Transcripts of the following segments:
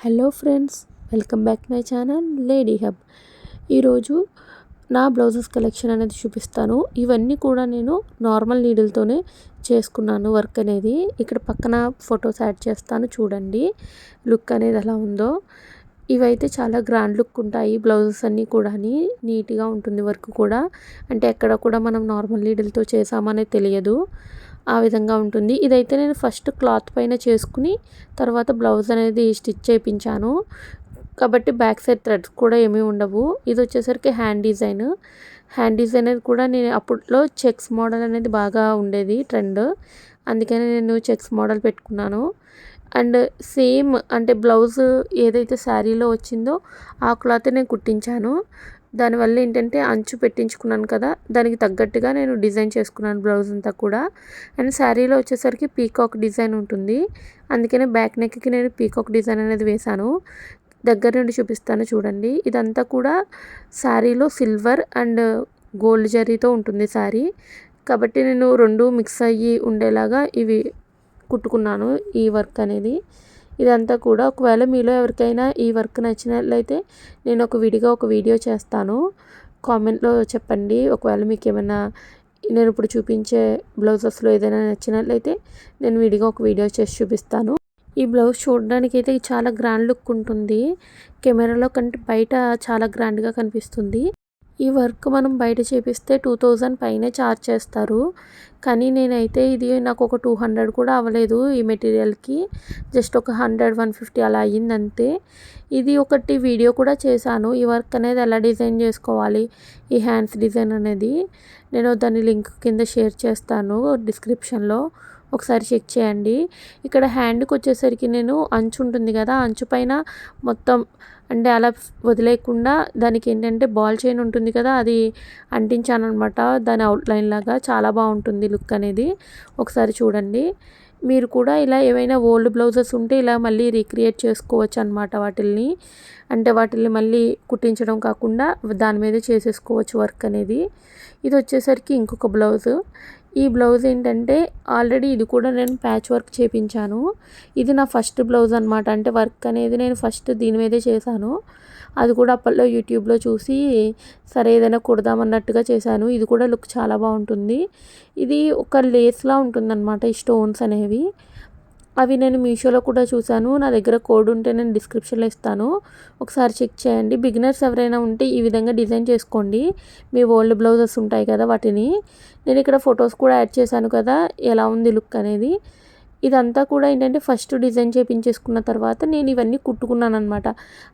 Hello friends, welcome back my channel lady hub. ఈరోజు నా blouses collection అనేది చూపిస్తాను. ఇవన్నీ కూడా నేను నార్మల్ నీడిల్తోనే చేసుకున్నాను వర్క్ అనేది. ఇక్కడ పక్కన ఫొటోస్ యాడ్ చేస్తాను, చూడండి లుక్ అనేది ఎలా ఉందో. ఇవైతే చాలా గ్రాండ్ లుక్ ఉంటాయి బ్లౌజెస్ అన్నీ కూడా, నీట్గా ఉంటుంది వర్క్ కూడా. అంటే ఎక్కడ కూడా మనం నార్మల్ నీడిల్తో చేసామనే తెలియదు, ఆ విధంగా ఉంటుంది. ఇదైతే నేను ఫస్ట్ క్లాత్ పైన చేసుకుని తర్వాత బ్లౌజ్ అనేది స్టిచ్ చేయించాను కాబట్టి బ్యాక్ సైడ్ థ్రెడ్స్ కూడా ఏమీ ఉండవు. ఇది వచ్చేసరికి హ్యాండ్ డిజైన్ అనేది కూడా నేను అప్పట్లో చెక్స్ మోడల్ అనేది బాగా ఉండేది ట్రెండ్, అందుకని నేను చెక్స్ మోడల్ పెట్టుకున్నాను. అండ్ సేమ్ అంటే బ్లౌజ్ ఏదైతే శారీలో వచ్చిందో ఆ క్లాత్ నేను కుట్టించాను. దానివల్ల ఏంటంటే అంచు పెట్టించుకున్నాను కదా, దానికి తగ్గట్టుగా నేను డిజైన్ చేసుకున్నాను బ్లౌజ్ అంతా కూడా. అండ్ శారీలో వచ్చేసరికి పీకాక్ డిజైన్ ఉంటుంది, అందుకనే బ్యాక్ నెక్కి నేను పీకాక్ డిజైన్ అనేది వేశాను. దగ్గర నుండి చూపిస్తాను చూడండి. ఇదంతా కూడా శారీలో సిల్వర్ అండ్ గోల్డ్ జరీతో ఉంటుంది శారీ, కాబట్టి నేను రెండు మిక్స్ అయ్యి ఉండేలాగా ఇవి కుట్టుకున్నాను ఈ వర్క్ అనేది. ఇదంతా కూడా ఒకవేళ మీలో ఎవరికైనా ఈ వర్క్ నచ్చినట్లయితే నేను విడిగా ఒక వీడియో చేస్తాను, కామెంట్లో చెప్పండి. ఒకవేళ మీకు ఏమైనా నేను ఇప్పుడు చూపించే బ్లౌజెస్లో ఏదైనా నచ్చినట్లయితే నేను విడిగా ఒక వీడియో చేసి చూపిస్తాను. ఈ బ్లౌజ్ చూడడానికి అయితే చాలా గ్రాండ్ లుక్ ఉంటుంది, కెమెరాలో కంటే బయట చాలా గ్రాండ్గా కనిపిస్తుంది. ఈ వర్క్ మనం బయట చేపిస్తే 2000 పైనే ఛార్జ్ చేస్తారు, కానీ నేనైతే ఇది నాకు ఒక 200 కూడా అవ్వలేదు ఈ మెటీరియల్కి. జస్ట్ ఒక 100-150 అలా అయ్యింది అంతే. ఇది ఒకటి వీడియో కూడా చేశాను, ఈ వర్క్ అనేది ఎలా డిజైన్ చేసుకోవాలి, ఈ హ్యాండ్స్ డిజైన్ అనేది. నేను దాని లింక్ కింద షేర్ చేస్తాను డిస్క్రిప్షన్లో, ఒకసారి చెక్ చేయండి. ఇక్కడ హ్యాండ్కి వచ్చేసరికి నేను అంచు ఉంటుంది కదా, అంచు పైన మొత్తం అంటే అలా వదిలేయకుండా దానికి ఏంటంటే బాల్ చైన్ ఉంటుంది కదా, అది అంటించాను అనమాట. దాని అవుట్లైన్ లాగా చాలా బాగుంటుంది లుక్ అనేది, ఒకసారి చూడండి. మీరు కూడా ఇలా ఏమైనా ఓల్డ్ బ్లౌజెస్ ఉంటే ఇలా మళ్ళీ రీక్రియేట్ చేసుకోవచ్చు అనమాట వాటిల్ని. అంటే వాటిల్ని మళ్ళీ కుట్టించడం కాకుండా దాని మీద చేసేసుకోవచ్చు వర్క్ అనేది. ఇది వచ్చేసరికి ఇంకొక బ్లౌజు. ఈ బ్లౌజ్ ఏంటంటే ఆల్రెడీ ఇది కూడా నేను ప్యాచ్ వర్క్ చేయించాను. ఇది నా ఫస్ట్ బ్లౌజ్ అనమాట, అంటే వర్క్ అనేది నేను ఫస్ట్ దీని మీదే చేశాను. అది కూడా అప్పట్లో యూట్యూబ్లో చూసి సరే ఏదైనా కుడదామన్నట్టుగా చేశాను. ఇది కూడా లుక్ చాలా బాగుంటుంది. ఇది ఒక లేస్లా ఉంటుందన్నమాట ఈ స్టోన్స్ అనేవి. అవి నేను మీషోలో కూడా చూశాను, నా దగ్గర కోడ్ ఉంటే నేను డిస్క్రిప్షన్లో ఇస్తాను, ఒకసారి చెక్ చేయండి. బిగినర్స్ ఎవరైనా ఉంటే ఈ విధంగా డిజైన్ చేసుకోండి. మీ ఓల్డ్ బ్లౌజెస్ ఉంటాయి కదా వాటిని. నేను ఇక్కడ ఫొటోస్ కూడా యాడ్ చేశాను కదా, ఎలా ఉంది లుక్ అనేది. ఇదంతా కూడా ఏంటంటే ఫస్ట్ డిజైన్ చేయించేసుకున్న తర్వాత నేను ఇవన్నీ కుట్టుకున్నాను అనమాట.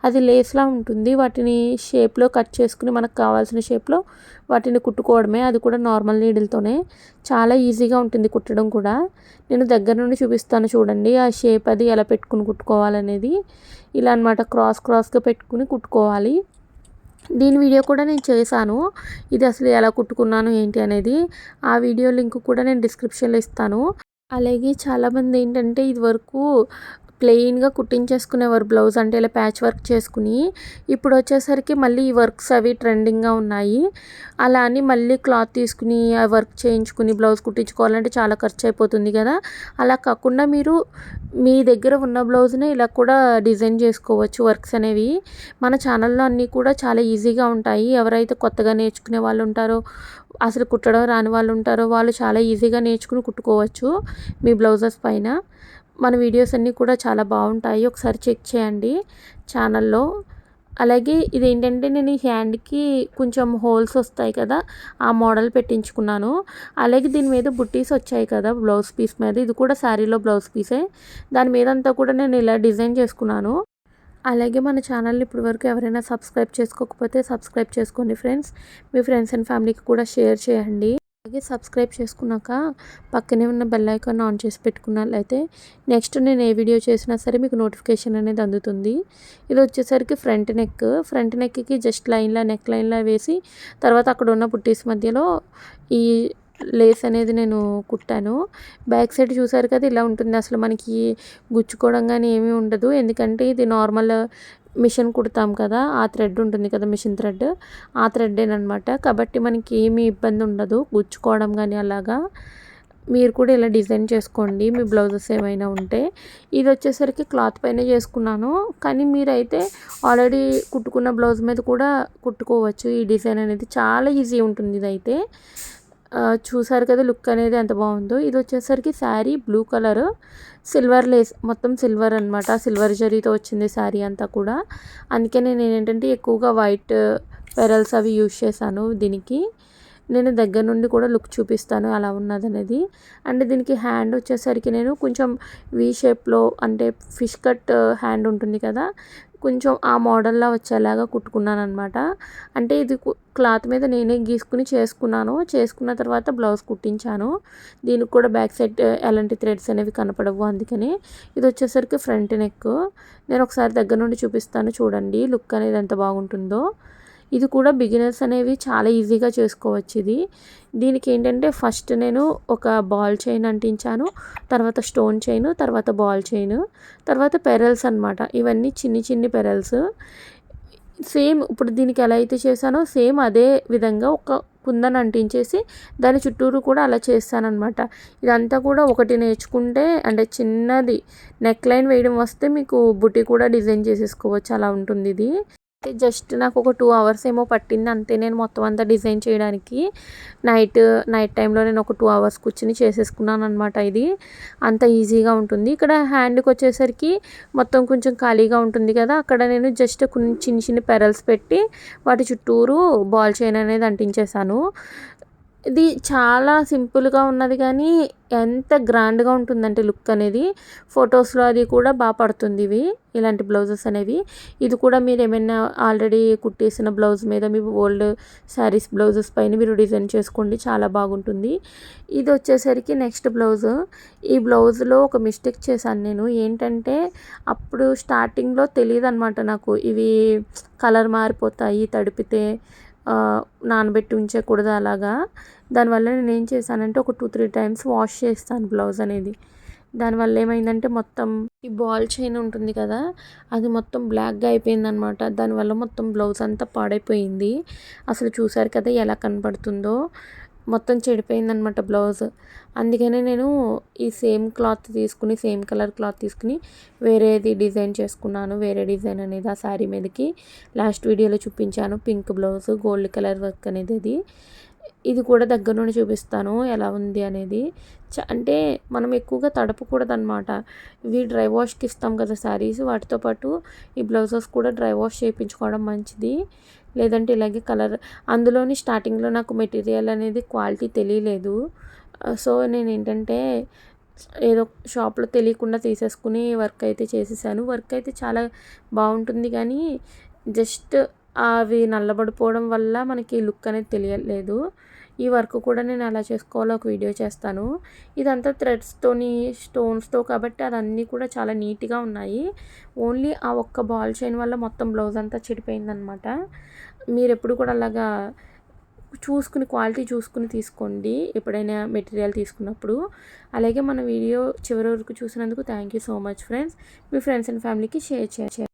అది లేస్లా ఉంటుంది, వాటిని షేప్లో కట్ చేసుకుని మనకు కావాల్సిన షేప్లో వాటిని కుట్టుకోవడమే. అది కూడా నార్మల్ నీడిల్తోనే, చాలా ఈజీగా ఉంటుంది కుట్టడం కూడా. నేను దగ్గర నుండి చూపిస్తాను చూడండి, ఆ షేప్ అది ఎలా పెట్టుకుని కుట్టుకోవాలనేది. ఇలా అనమాట క్రాస్గా పెట్టుకుని కుట్టుకోవాలి. దీని వీడియో కూడా నేను చేశాను, ఇది అసలు ఎలా కుట్టుకున్నాను ఏంటి అనేది. ఆ వీడియో లింక్ కూడా నేను డిస్క్రిప్షన్లో ఇస్తాను. అలాగే చాలామంది ఏంటంటే ఇదివరకు ప్లెయిన్గా కుట్టించేసుకునేవారు బ్లౌజ్, అంటే ఇలా ప్యాచ్ వర్క్ చేసుకుని. ఇప్పుడు వచ్చేసరికి మళ్ళీ ఈ వర్క్స్ అవి ట్రెండింగ్గా ఉన్నాయి. అలా అని మళ్ళీ క్లాత్ తీసుకుని ఆ వర్క్ చేయించుకుని బ్లౌజ్ కుట్టించుకోవాలంటే చాలా ఖర్చు అయిపోతుంది కదా. అలా కాకుండా మీరు మీ దగ్గర ఉన్న బ్లౌజ్నే ఇలా కూడా డిజైన్ చేసుకోవచ్చు వర్క్స్ అనేవి. మన ఛానల్లో అన్నీ కూడా చాలా ఈజీగా ఉంటాయి. ఎవరైతే కొత్తగా నేర్చుకునే వాళ్ళు ఉంటారో, అసలు కుట్టడం రాని వాళ్ళు ఉంటారో, వాళ్ళు చాలా ఈజీగా నేర్చుకుని కుట్టుకోవచ్చు మీ బ్లౌజెస్ పైన. మన వీడియోస్ అన్నీ కూడా చాలా బాగుంటాయి, ఒకసారి చెక్ చేయండి ఛానల్లో. అలాగే ఇదేంటంటే నేను ఈ హ్యాండ్కి కొంచెం హోల్స్ వస్తాయి కదా, ఆ మోడల్ పెట్టించుకున్నాను. అలాగే దీని మీద బుట్టీస్ వచ్చాయి కదా బ్లౌజ్ పీస్ మీద, ఇది కూడా శారీలో బ్లౌజ్ పీసే. దాని మీద అంతా కూడా నేను ఇలా డిజైన్ చేసుకున్నాను. అలాగే మన ఛానల్ని ఇప్పటివరకు ఎవరైనా సబ్స్క్రైబ్ చేసుకోకపోతే సబ్స్క్రైబ్ చేసుకోండి ఫ్రెండ్స్. మీ ఫ్రెండ్స్ అండ్ ఫ్యామిలీకి కూడా షేర్ చేయండి. అలాగే సబ్స్క్రైబ్ చేసుకున్నాక పక్కనే ఉన్న బెల్ ఐకాన్ ఆన్ చేసి పెట్టుకున్నట్లయితే నెక్స్ట్ నేను ఏ వీడియో చేసినా సరే మీకు నోటిఫికేషన్ అనేది అందుతుంది. ఇది వచ్చేసరికి ఫ్రంట్ నెక్కి జస్ట్ నెక్ లైన్లా వేసి తర్వాత అక్కడ ఉన్న బుట్టీస్ మధ్యలో ఈ లేస్ అనేది నేను కుట్టాను. బ్యాక్ సైడ్ చూసారు కదా, ఇలా ఉంటుంది. అసలు మనకి గుచ్చుకోవడం కానీ ఏమీ ఉండదు, ఎందుకంటే ఇది నార్మల్ మిషన్ కుడతాం కదా, ఆ థ్రెడ్ ఉంటుంది కదా మిషన్ థ్రెడ్, ఆ థ్రెడ్డేనమాట. కాబట్టి మనకి ఏమీ ఇబ్బంది ఉండదు గుచ్చుకోవడం కానీ అలాగా. మీరు కూడా ఇలా డిజైన్ చేసుకోండి మీ బ్లౌజెస్ ఏమైనా ఉంటే. ఇది వచ్చేసరికి క్లాత్ పైన చేసుకున్నాను, కానీ మీరైతే ఆల్రెడీ కుట్టుకున్న బ్లౌజ్ మీద కూడా కుట్టుకోవచ్చు. ఈ డిజైన్ అనేది చాలా ఈజీ ఉంటుంది ఇదైతే. చూసారు కదా లుక్ అనేది ఎంత బాగుందో. ఇది వచ్చేసరికి sari blue colour, silver lace, మొత్తం సిల్వర్ అనమాట. సిల్వర్ జరీతో వచ్చింది శారీ అంతా కూడా. అందుకే నేను ఏంటంటే ఎక్కువగా వైట్ పెరల్స్ అవి యూజ్ చేశాను దీనికి. నేను దగ్గర నుండి కూడా లుక్ చూపిస్తాను ఎలా ఉన్నదనేది. అండ్ దీనికి హ్యాండ్ వచ్చేసరికి నేను కొంచెం వీ షేప్లో, అంటే ఫిష్ కట్ హ్యాండ్ ఉంటుంది కదా, కొంచెం ఆ మోడల్లా వచ్చేలాగా కుట్టుకున్నాను అనమాట. అంటే ఇది క్లాత్ మీద నేనే గీసుకుని చేసుకున్న తర్వాత బ్లౌజ్ కుట్టించాను. దీనికి కూడా బ్యాక్ సైడ్ ఎలాంటి థ్రెడ్స్ అనేవి కనపడవు, అందుకని. ఇది వచ్చేసరికి ఫ్రంట్ నెక్. నేను ఒకసారి దగ్గర నుండి చూపిస్తాను చూడండి లుక్ అనేది ఎంత బాగుంటుందో. ఇది కూడా బిగినర్స్ అనేవి చాలా ఈజీగా చేసుకోవచ్చు ఇది. దీనికి ఏంటంటే ఫస్ట్ నేను ఒక బాల్ చైన్ అంటించాను, తర్వాత స్టోన్ చైన్, తర్వాత బాల్ చైన్, తర్వాత పెరల్స్ అనమాట. ఇవన్నీ చిన్ని పెరల్స్. సేమ్ ఇప్పుడు దీనికి ఎలా అయితే చేశానో సేమ్ అదే విధంగా ఒక కుందన్ అంటించేసి దాని చుట్టూరు కూడా అలా చేస్తానన్నమాట. ఇదంతా కూడా ఒకటి నేర్చుకుంటే, అంటే చిన్నది నెక్ లైన్ వేయడం వస్తే మీకు బుట్టి కూడా డిజైన్ చేసేసుకోవచ్చు, అలా ఉంటుంది ఇది. జస్ట్ నాకు ఒక 2 అవర్స్ ఏమో పట్టింది అంతే, నేను మొత్తం అంతా డిజైన్ చేయడానికి. నైట్ టైంలో నేను ఒక 2 అవర్స్ కూర్చుని చేసేసుకున్నాను అనమాట. ఇది అంత ఈజీగా ఉంటుంది. ఇక్కడ హ్యాండ్కి వచ్చేసరికి మొత్తం కొంచెం ఖాళీగా ఉంటుంది కదా, అక్కడ నేను జస్ట్ చిన్న పెరల్స్ పెట్టి వాటి చుట్టూరు బాల్ చైన్ అనేది అంటించేసాను. ఇది చాలా సింపుల్గా ఉన్నది, కానీ ఎంత గ్రాండ్గా ఉంటుందంటే లుక్ అనేది ఫొటోస్లో అది కూడా బాగా పడుతుంది ఇవి, ఇలాంటి బ్లౌజెస్ అనేవి. ఇది కూడా మీరు ఏమైనా ఆల్రెడీ కుట్టేసిన బ్లౌజ్ మీద మీ ఓల్డ్ శారీస్ బ్లౌజెస్ పైన మీరు డిజైన్ చేసుకోండి, చాలా బాగుంటుంది. ఇది వచ్చేసరికి నెక్స్ట్ బ్లౌజ్. ఈ బ్లౌజ్లో ఒక మిస్టేక్ చేశాను నేను. ఏంటంటే అప్పుడు స్టార్టింగ్లో తెలియదు అనమాట నాకు, ఇవి కలర్ మారిపోతాయి తడిపితే, నానబెట్టి ఉంచకూడదు అలాగా. దానివల్ల నేను ఏం చేశానంటే ఒక 2-3 టైమ్స్ వాష్ చేస్తాను బ్లౌజ్ అనేది. దానివల్ల ఏమైందంటే మొత్తం ఈ బాల్ చైన్ ఉంటుంది కదా, అది మొత్తం బ్లాక్గా అయిపోయిందనమాట. దానివల్ల మొత్తం బ్లౌజ్ అంతా పాడైపోయింది. అసలు చూసారు కదా ఎలా కనపడుతుందో, మొత్తం చెడిపోయిందనమాట బ్లౌజ్. అందుకనే నేను ఈ సేమ్ కలర్ క్లాత్ తీసుకుని వేరేది డిజైన్ చేసుకున్నాను. వేరే డిజైన్ అనేది ఆ శారీ మీదకి లాస్ట్ వీడియోలో చూపించాను. Pink blouse, gold colour work అనేది. ఇది కూడా దగ్గర నుండి చూపిస్తాను ఎలా ఉంది అనేది. అంటే మనం ఎక్కువగా తడపకూడదనమాట. ఇవి డ్రై వాష్కి ఇస్తాం కదా శారీస్, వాటితో పాటు ఈ బ్లౌజెస్ కూడా డ్రై వాష్ చేయించుకోవడం మంచిది. లేదంటే ఇలాగే కలర్, అందులోని స్టార్టింగ్లో నాకు మెటీరియల్ అనేది క్వాలిటీ తెలియలేదు. సో నేను ఏంటంటే ఏదో షాప్లో తెలియకుండా తీసేసుకుని వర్క్ అయితే చేసేసాను. వర్క్ అయితే చాలా బాగుంటుంది, కానీ జస్ట్ అవి నల్లబడిపోవడం వల్ల మనకి లుక్ అనేది తెలియలేదు. ఈ వర్క్ కూడా నేను ఎలా చేసుకోవాలో ఒక వీడియో చేస్తాను. ఇదంతా థ్రెడ్స్తోని స్టోన్స్తో కాబట్టి అదన్నీ కూడా చాలా నీట్గా ఉన్నాయి. ఓన్లీ ఆ ఒక్క బాల్ చైన్ వల్ల మొత్తం బ్లౌజ్ అంతా చెడిపోయిందనమాట. మీరు ఎప్పుడు కూడా అలాగా క్వాలిటీ చూసుకుని తీసుకోండి ఎప్పుడైనా మెటీరియల్ తీసుకున్నప్పుడు. అలాగే మన వీడియో చివరి వరకు చూసినందుకు thank you so much friends. Me friends and ఫ్యామిలీకి షేర్ చేయండి.